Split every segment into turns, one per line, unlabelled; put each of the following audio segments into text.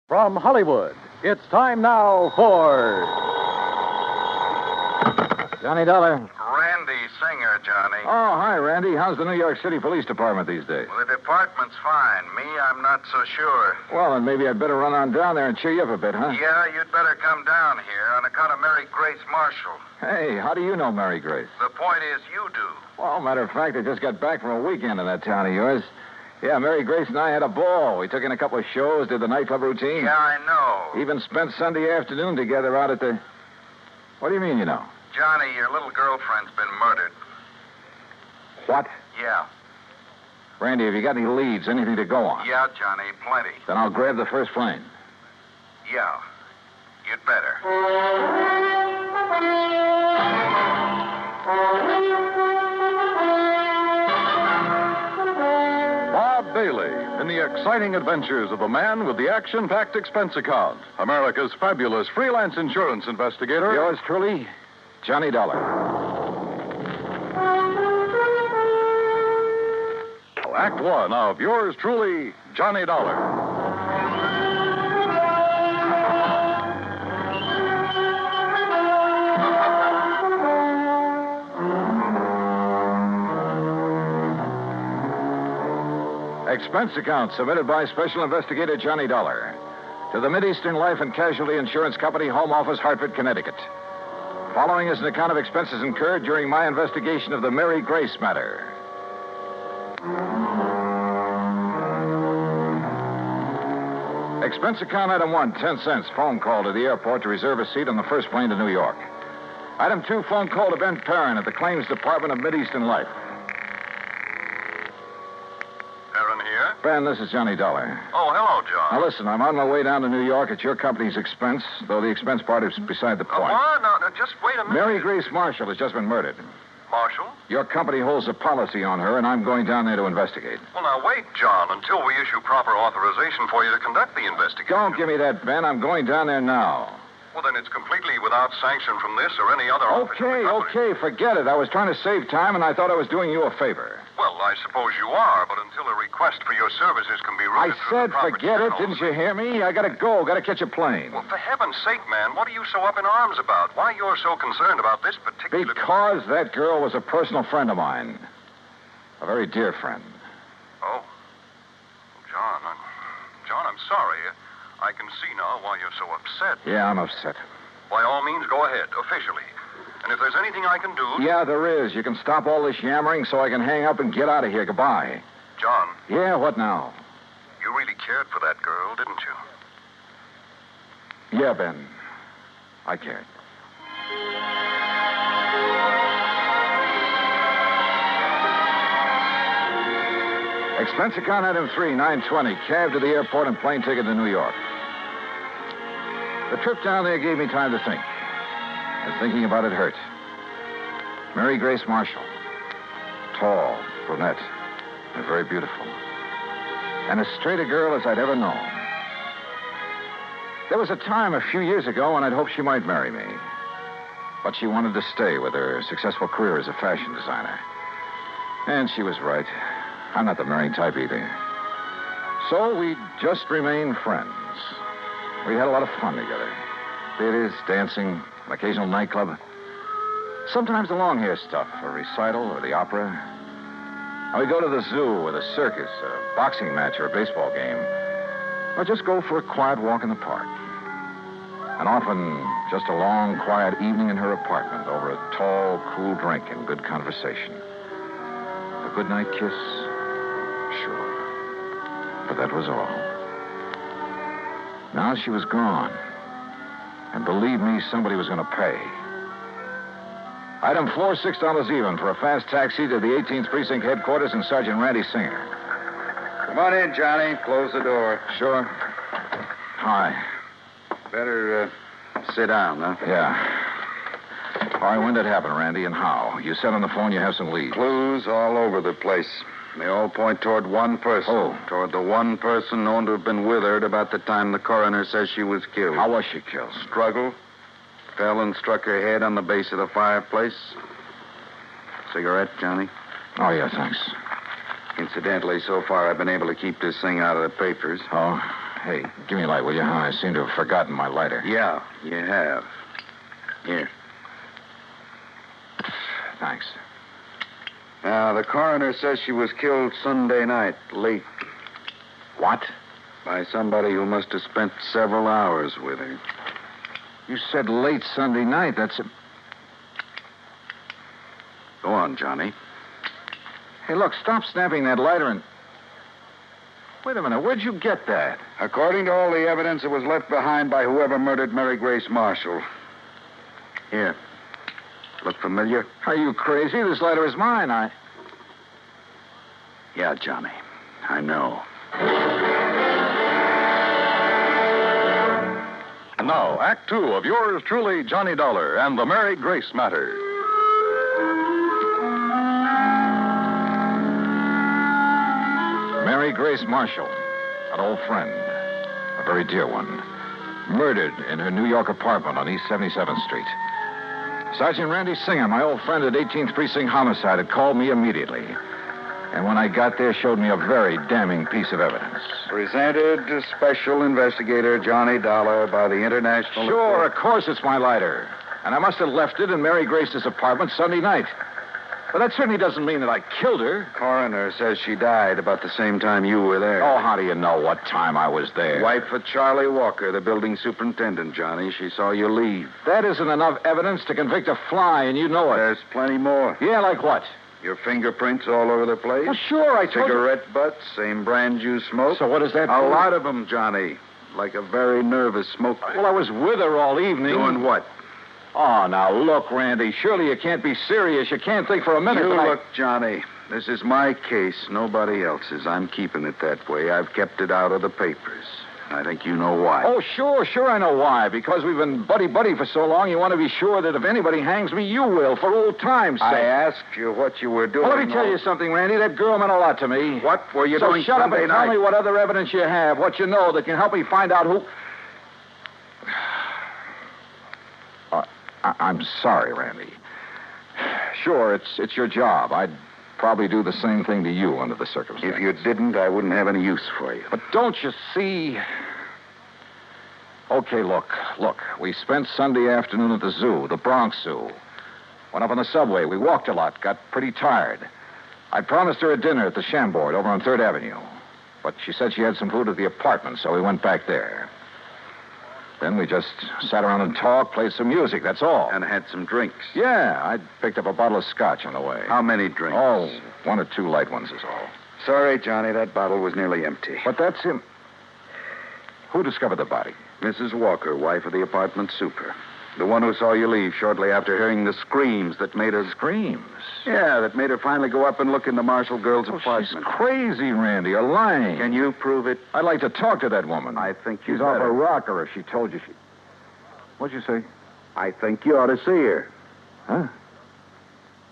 From Hollywood, it's time now for Johnny Dollar.
Randy Singer, Johnny.
Oh, hi, Randy. How's the New York City Police Department these days?
Well, the department's fine. Me, I'm not so sure.
Well, then maybe I'd better run on down there and cheer you up a bit, huh?
Yeah, you'd better come down here on account of Mary Grace Marshall.
Hey, how do you know Mary Grace?
The point is, you do.
Well, matter of fact, I just got back from a weekend in that town of yours. Yeah, Mary Grace and I had a ball. We took in a couple of shows, did the nightclub routine.
Yeah, I know.
Even spent Sunday afternoon together out at the... What do you mean, you know?
Johnny, your little girlfriend's been murdered.
What?
Yeah.
Randy, have you got any leads, anything to go on?
Yeah, Johnny, plenty.
Then I'll grab the first plane.
Yeah. You'd better.
Bob Bailey in the exciting adventures of a man with the action-packed expense account. America's fabulous freelance insurance investigator.
Yours truly, Johnny Dollar.
Act one of yours truly, Johnny Dollar.
Expense account submitted by Special Investigator Johnny Dollar to the Mideastern Life and Casualty Insurance Company, Home Office, Hartford, Connecticut. Following is an account of expenses incurred during my investigation of the Mary Grace matter. Expense account item 1, 10 cents. Phone call to the airport to reserve a seat on the first plane to New York. Item 2, phone call to Ben Perrin at the Claims Department of Mideastern Life.
Aaron here?
Ben, this is Johnny Dollar.
Oh, hello, John.
Now, listen, I'm on my way down to New York at your company's expense, though the expense part is beside the point.
What? No, just wait a minute.
Mary Grace Marshall has just been murdered.
Marshall?
Your company holds a policy on her, and I'm going down there to investigate.
Well, now, wait, John, until we issue proper authorization for you to conduct the investigation.
Don't give me that, Ben. I'm going down there now.
Well, then it's completely without sanction from this or any other office of the company.
Okay, forget it. I was trying to save time, and I thought I was doing you a favor.
Well, I suppose you are, but until a request for your services can be
I
routed through
said
the proper
forget it.
channels-
Didn't you hear me? I gotta go. Gotta catch a plane.
Well, for heaven's sake, man, what are you so up in arms about? Why you're so concerned about this particular...
Because that girl was a personal friend of mine. A very dear friend.
Oh. John, I'm sorry. I can see now why you're so upset.
Yeah, I'm upset.
By all means, go ahead, officially. And if there's anything I can do...
Yeah, there is. You can stop all this yammering so I can hang up and get out of here. Goodbye.
John,
Yeah, what now?
you really cared for that girl, didn't you?
Yeah, Ben. I cared. Expense account item 3, 920. Cab to the airport and plane ticket to New York. The trip down there gave me time to think. And thinking about it hurt. Mary Grace Marshall. Tall, brunette, and very beautiful. And as straight a girl as I'd ever known. There was a time a few years ago when I'd hoped she might marry me. But she wanted to stay with her successful career as a fashion designer. And she was right. I'm not the marrying type either. So we just remained friends. We had a lot of fun together. Theaters, dancing, an occasional nightclub. Sometimes the long hair stuff, a recital or the opera. And we'd go to the zoo or the circus, a boxing match or a baseball game. Or just go for a quiet walk in the park. And often just a long, quiet evening in her apartment over a tall, cool drink and good conversation. A goodnight kiss? Sure. But that was all. Now she was gone. And believe me, somebody was going to pay. Item 4, $6 even for a fast taxi to the 18th Precinct headquarters and Sergeant Randy Singer.
Come on in, Johnny. Close the door.
Sure. Hi.
Better sit down, huh?
Yeah. All right, when did it happen, Randy, and how? You said on the phone you have some leads.
Clues all over the place. They all point toward one person.
Oh.
Toward the one person known to have been with her at about the time the coroner says she was killed.
How was she killed?
Struggle. Fell and struck her head on the base of the fireplace. Cigarette, Johnny?
Oh, yeah, thanks.
Incidentally, so far I've been able to keep this thing out of the papers.
Oh, Hey, give me a light, will you? I seem to have forgotten my lighter.
Yeah, you have. Here.
Thanks.
Now, the coroner says she was killed Sunday night, late,
What?
by somebody who must have spent several hours with her.
You said late Sunday night. That's a...
Go on, Johnny.
Hey, look, stop snapping that lighter and... Wait a minute, where'd you get that?
According to all the evidence, it was left behind by whoever murdered Mary Grace Marshall. Here. Look familiar?
Are you crazy? This lighter is mine.
Yeah, Johnny. I know.
And now, Act Two of yours truly, Johnny Dollar, and the Mary Grace matter.
Mary Grace Marshall, an old friend, a very dear one, murdered in her New York apartment on East 77th Street. Sergeant Randy Singer, my old friend at 18th Precinct Homicide, had called me immediately. And when I got there, showed me a very damning piece of evidence.
Presented to Special Investigator Johnny Dollar by the International...
Sure, of course it's my lighter. And I must have left it in Mary Grace's apartment Sunday night. But that certainly doesn't mean that I killed her.
Coroner says she died about the same time you were there.
Oh, how do you know what time I was there?
Wife of Charlie Walker, the building superintendent, Johnny. She saw you leave.
That isn't enough evidence to convict a fly, and you know it.
There's plenty more.
Yeah, like what?
Your fingerprints all over the place.
Well, sure, I told you.
Cigarette butts, same brand you smoke.
So what does that
A
prove?
lot of them, Johnny. Like a very nervous smoker.
Well, I was with her all evening.
Doing what?
Oh, now, look, Randy. Surely you can't be serious. You can't think for a minute
You
that
look, Johnny. This is my case, nobody else's. I'm keeping it that way. I've kept it out of the papers. I think you know why.
Oh, sure, I know why. Because we've been buddy-buddy for so long, you want to be sure that if anybody hangs me, you will, for old time's sake.
I asked you what you were doing.
Well, let me tell you something, Randy. That girl meant a lot to me.
What were you
so
doing
shut
Sunday
up and
night?
tell me what other evidence you have, what you know that can help me find out who... I'm sorry, Randy. Sure, it's your job. I'd probably do the same thing to you under the circumstances.
If you didn't, I wouldn't have any use for you.
But don't you see... Okay, look. We spent Sunday afternoon at the zoo, the Bronx Zoo. Went up on the subway. We walked a lot, got pretty tired. I promised her a dinner at the Chambord over on 3rd Avenue. But she said she had some food at the apartment, so we went back there. Then we just sat around and talked, played some music, that's all.
And had some drinks.
Yeah, I picked up a bottle of scotch on the way.
How many drinks?
Oh, 1 or 2 light ones is all.
Sorry, Johnny, that bottle was nearly empty.
But that's him. Who discovered the body?
Mrs. Walker, wife of the apartment super. The one who saw you leave shortly after hearing the screams that made her...
Screams?
Yeah, that made her finally go up and look in the Marshall girl's
Oh,
apartment.
she's crazy, Randy. You're lying.
Can you prove it?
I'd like to talk to that woman.
I think you
She's off
better.
her rocker if she told you she... What'd you say?
I think you ought to see her.
Huh?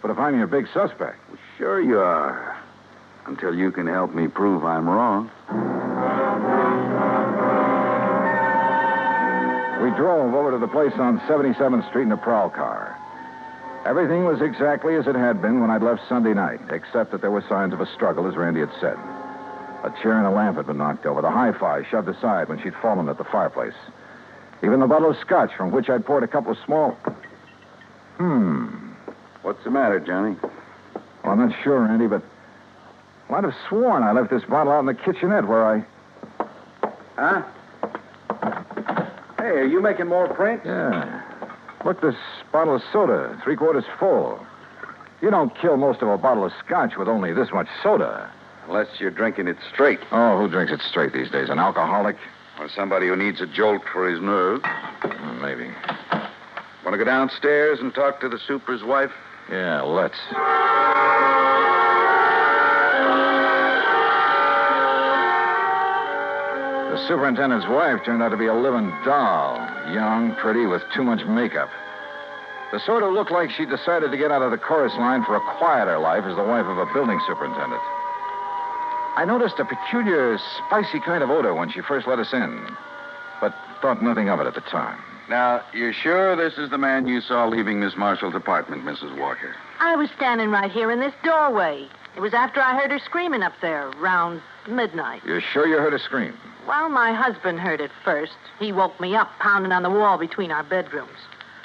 But if I'm your big suspect...
Well, sure you are. Until you can help me prove I'm wrong.
We drove over to the place on 77th Street in a prowl car. Everything was exactly as it had been when I'd left Sunday night, except that there were signs of a struggle, as Randy had said. A chair and a lamp had been knocked over, the hi-fi shoved aside when she'd fallen at the fireplace. Even the bottle of scotch from which I'd poured a couple of small...
What's the matter, Johnny?
Well, I'm not sure, Randy, but I'd have sworn I left this bottle out in the kitchenette where I...
Huh? Hey, are you making more prints?
Yeah. Look, this bottle of soda, 3/4 full. You don't kill most of a bottle of scotch with only this much soda.
Unless you're drinking it straight.
Oh, who drinks it straight these days? An alcoholic?
Or somebody who needs a jolt for his nerves.
Maybe.
Want to go downstairs and talk to the super's wife?
Yeah, let's. The superintendent's wife turned out to be a living doll. Young, pretty, with too much makeup. The sort who looked like she decided to get out of the chorus line for a quieter life as the wife of a building superintendent. I noticed a peculiar, spicy kind of odor when she first let us in, but thought nothing of it at the time.
Now, you're sure this is the man you saw leaving Miss Marshall's apartment, Mrs. Walker?
I was standing right here in this doorway. It was after I heard her screaming up there, around midnight.
You're sure you heard her scream?
Well, my husband heard it first. He woke me up, pounding on the wall between our bedrooms.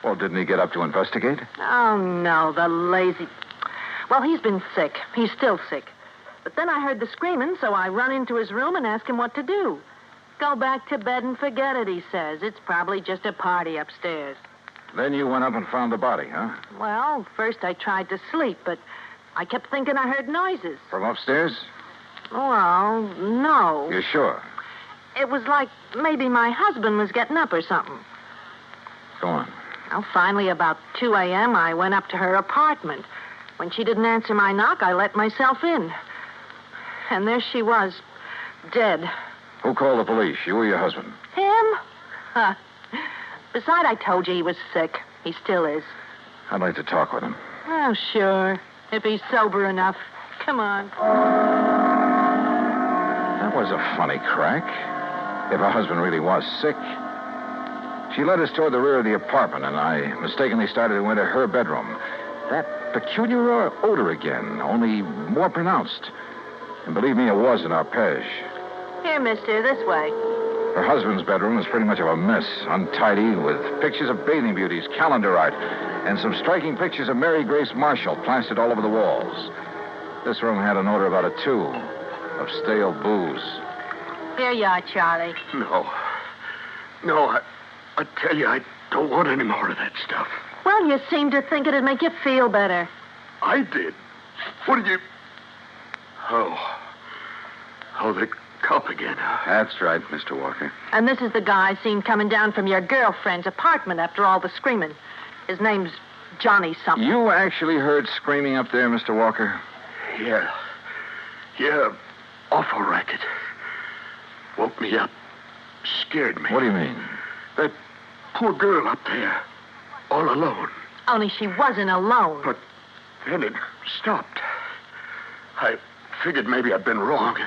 Well, didn't he get up to investigate?
Oh, no, the lazy... Well, he's been sick. He's still sick. But then I heard the screaming, so I run into his room and ask him what to do. Go back to bed and forget it, he says. It's probably just a party upstairs.
Then you went up and found the body, huh?
Well, first I tried to sleep, but I kept thinking I heard noises.
From upstairs?
Well, no.
You're sure?
It was like maybe my husband was getting up or something.
Go on.
Well, finally, about 2 a.m., I went up to her apartment. When she didn't answer my knock, I let myself in. And there she was, dead.
Who called the police, you or your husband?
Him? Huh. Besides, I told you he was sick. He still is.
I'd like to talk with him.
Oh, sure. If he's sober enough. Come on.
That was a funny crack. If her husband really was sick. She led us toward the rear of the apartment, and I mistakenly started to enter her bedroom. That peculiar odor again, only more pronounced. And believe me, it was an arpege.
Here, mister, this way.
Her husband's bedroom was pretty much of a mess, untidy, with pictures of bathing beauties, calendar art, and some striking pictures of Mary Grace Marshall plastered all over the walls. This room had an odor about it, too, of stale booze.
Here you are, Charlie.
No, I tell you, I don't want any more of that stuff.
Well, you seem to think it'd make you feel better.
I did. What did you... Oh, the cop again, huh?
That's right, Mr. Walker.
And this is the guy seen coming down from your girlfriend's apartment after all the screaming. His name's Johnny something.
You actually heard screaming up there, Mr. Walker?
Yeah, awful racket. Woke me up. Scared me.
What do you mean?
That poor girl up there, all alone.
Only she wasn't alone.
But then it stopped. I figured maybe I'd been wrong.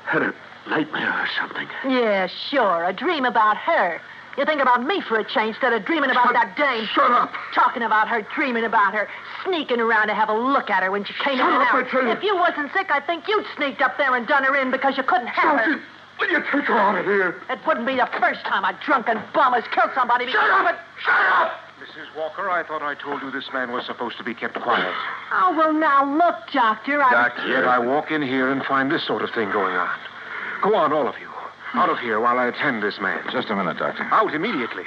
Had a nightmare or something.
Yeah, sure. A dream about her. You think about me for a change instead of dreaming about that dame.
Shut up.
Talking about her, dreaming about her, sneaking around to have a look at her when she came in and
Shut up,
out.
I tell you.
If you wasn't sick, I think you'd sneaked up there and done her in because you couldn't have her.
Sergeant, will you take her out of here?
It wouldn't be the first time a drunken bum has killed somebody because...
Shut up! Shut up!
Mrs. Walker, I thought I told you this man was supposed to be kept quiet.
Oh, well, now, look, Doctor,
Yet I walk in here and find this sort of thing going on. Go on, all of you. Out of here while I attend this man.
Just a minute, Doctor.
Out immediately.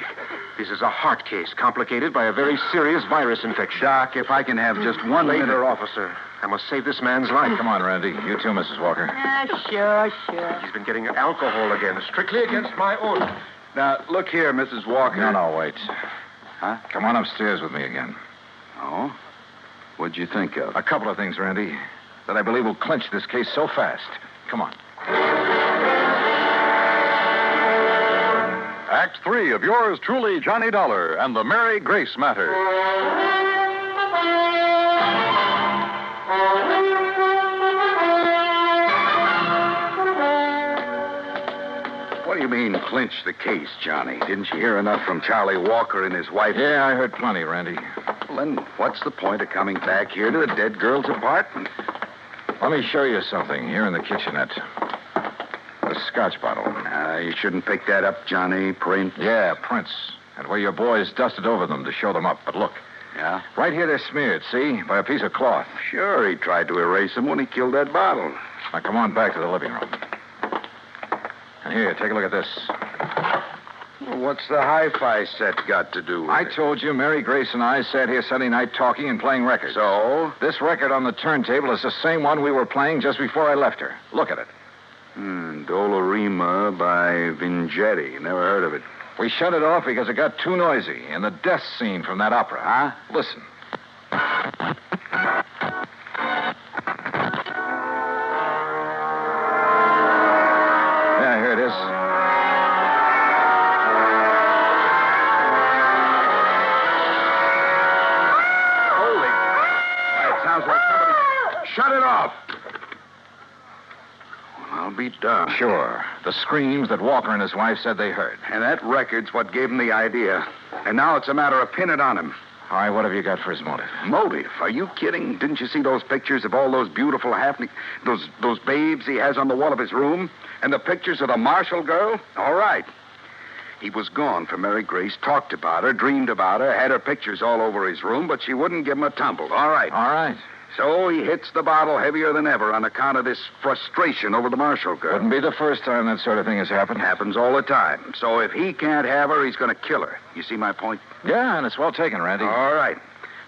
This is a heart case complicated by a very serious virus infection.
Doc, if I can have just one minute.
Later, officer. I must save this man's life.
Come on, Randy. You too, Mrs. Walker.
Sure.
He's been getting alcohol again, strictly against my order.
Now, look here, Mrs. Walker.
No, wait.
Huh?
Come on upstairs with me again.
Oh? What'd you think of?
A couple of things, Randy, that I believe will clinch this case so fast. Come on.
Act 3 of yours truly, Johnny Dollar, and the Mary Grace Matter.
What do you mean, clinch the case, Johnny? Didn't you hear enough from Charlie Walker and his wife?
Yeah, I heard plenty, Randy.
Well, then what's the point of coming back here to the dead girl's apartment?
Let me show you something here in the kitchenette. A scotch bottle.
You shouldn't pick that up, Johnny. Print.
Yeah, prints. And where your boys dusted over them to show them up. But look.
Yeah?
Right here they're smeared, see? By a piece of cloth.
Sure, he tried to erase them when he killed that bottle.
Now, come on back to the living room. And here, take a look at this.
Well, what's the hi-fi set got to do with
I
it?
told you Mary Grace and I sat here Sunday night talking and playing records.
So?
This record on the turntable is the same one we were playing just before I left her. Look at it.
Dolorima by Vingetti. Never heard of it.
We shut it off because it got too noisy in the death scene from that opera.
Huh?
Listen. Yeah, here it is.
Holy. Why, it sounds like somebody... Shut it off! I'll be darned.
Sure. The screams that Walker and his wife said they heard.
And that record's what gave him the idea. And now it's a matter of pinning it on him.
All right, what have you got for his motive?
Motive? Are you kidding? Didn't you see those pictures of all those beautiful those babes he has on the wall of his room? And the pictures of the Marshall girl? All right. He was gone for Mary Grace, talked about her, dreamed about her, had her pictures all over his room, but she wouldn't give him a tumble. All right.
All right.
So he hits the bottle heavier than ever on account of this frustration over the Marshall girl.
Wouldn't be the first time that sort of thing has happened.
Happens all the time. So if he can't have her, he's going to kill her. You see my point?
Yeah, and it's well taken, Randy.
All right.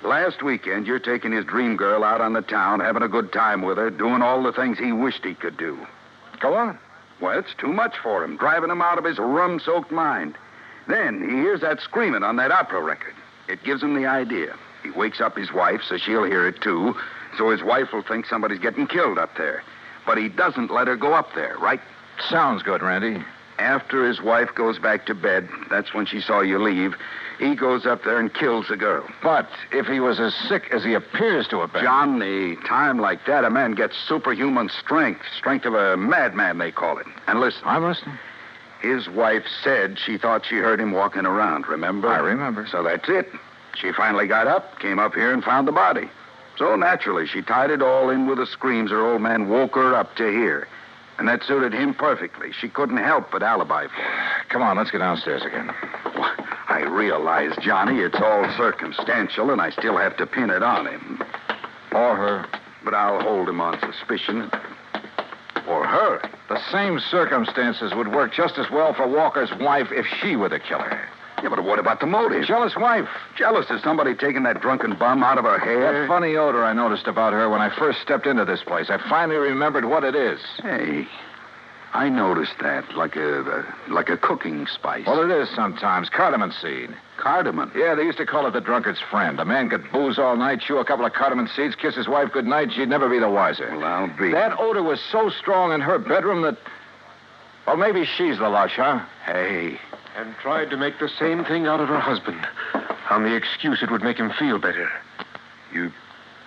Last weekend, you're taking his dream girl out on the town, having a good time with her, doing all the things he wished he could do.
Go on.
Well, it's too much for him, driving him out of his rum-soaked mind. Then he hears that screaming on that opera record. It gives him the idea. He wakes up his wife, so she'll hear it, too, so his wife will think somebody's getting killed up there. But he doesn't let her go up there, right?
Sounds good, Randy.
After his wife goes back to bed, that's when she saw you leave, he goes up there and kills the girl.
But if he was as sick as he appears to have been...
John, a time like that, a man gets superhuman strength. Strength of a madman, they call it. And listen.
I'm listening.
His wife said she thought she heard him walking around, remember?
I remember.
So that's it. She finally got up, came up here, and found the body. So naturally, she tied it all in with the screams her old man woke her up to hear. And that suited him perfectly. She couldn't help but alibi for him.
Come on, let's get downstairs again.
I realize, Johnny, it's all circumstantial, and I still have to pin it on him.
Or her.
But I'll hold him on suspicion. Or her.
The same circumstances would work just as well for Walker's wife if she were the killer.
Yeah, but what about the motive?
Jealous wife.
Jealous of somebody taking that drunken bum out of her hair?
That funny odor I noticed about her when I first stepped into this place. I finally remembered what it is.
Hey, I noticed that, like a cooking spice.
Well, it is sometimes. Cardamom seed.
Cardamom?
Yeah, they used to call it the drunkard's friend. A man could booze all night, chew a couple of cardamom seeds, kiss his wife goodnight, she'd never be the wiser.
Well, I'll be.
That odor was so strong in her bedroom that... Well, maybe she's the lush, huh?
Hey.
And tried to make the same thing out of her husband, on the excuse it would make him feel better.
You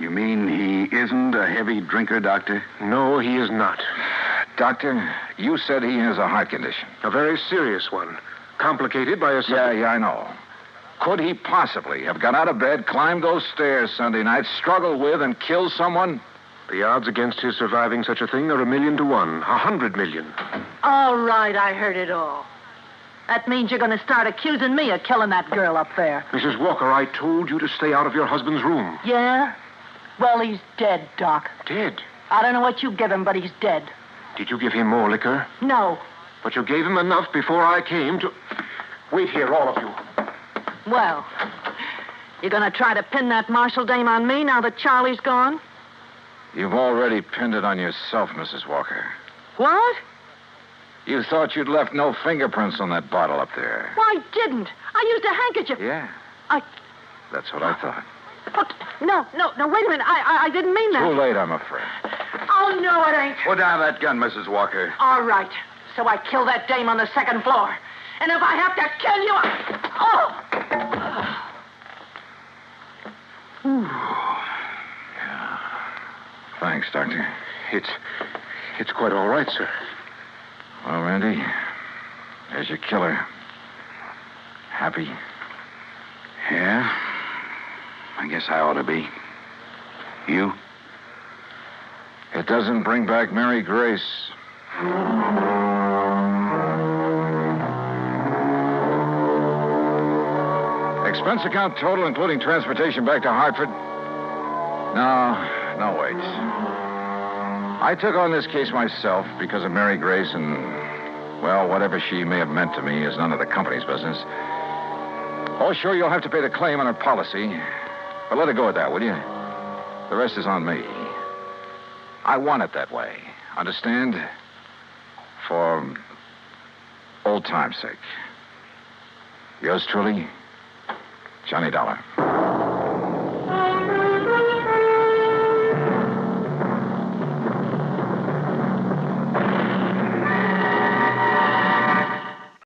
mean he isn't a heavy drinker, Doctor?
No, he is not.
Doctor, you said he has a heart condition.
A very serious one, complicated by a...
Yeah, I know. Could he possibly have got out of bed, climbed those stairs Sunday night, struggled with, and killed someone?
The odds against his surviving such a thing are 1,000,000 to 1. 100 million.
All right, I heard it all. That means you're going to start accusing me of killing that girl up there.
Mrs. Walker, I told you to stay out of your husband's room.
Yeah? Well, he's dead, Doc.
Dead?
I don't know what you give him, but he's dead.
Did you give him more liquor?
No.
But you gave him enough before I came to... Wait here, all of you.
Well, you're going to try to pin that Marshall dame on me now that Charlie's gone?
You've already pinned it on yourself, Mrs. Walker.
What?
You thought you'd left no fingerprints on that bottle up there.
Well, I didn't. I used a handkerchief.
Yeah.
I...
That's what I thought.
But, no, wait a minute. I didn't mean that.
Too late, I'm afraid.
Oh, no, it ain't.
Put down that gun, Mrs. Walker.
All right. So I killed that dame on the second floor. And if I have to kill you,
Yeah. Thanks, Doctor.
It's quite all right, sir.
Well, Randy, there's your killer. Happy?
Yeah? I guess I ought to be. You?
It doesn't bring back Mary Grace. Expense account total, including transportation back to Hartford? No, wait. I took on this case myself because of Mary Grace and, well, whatever she may have meant to me is none of the company's business. Oh, sure, you'll have to pay the claim on her policy, but let it go at that, will you? The rest is on me. I want it that way. Understand? For old time's sake. Yours truly, Johnny Dollar.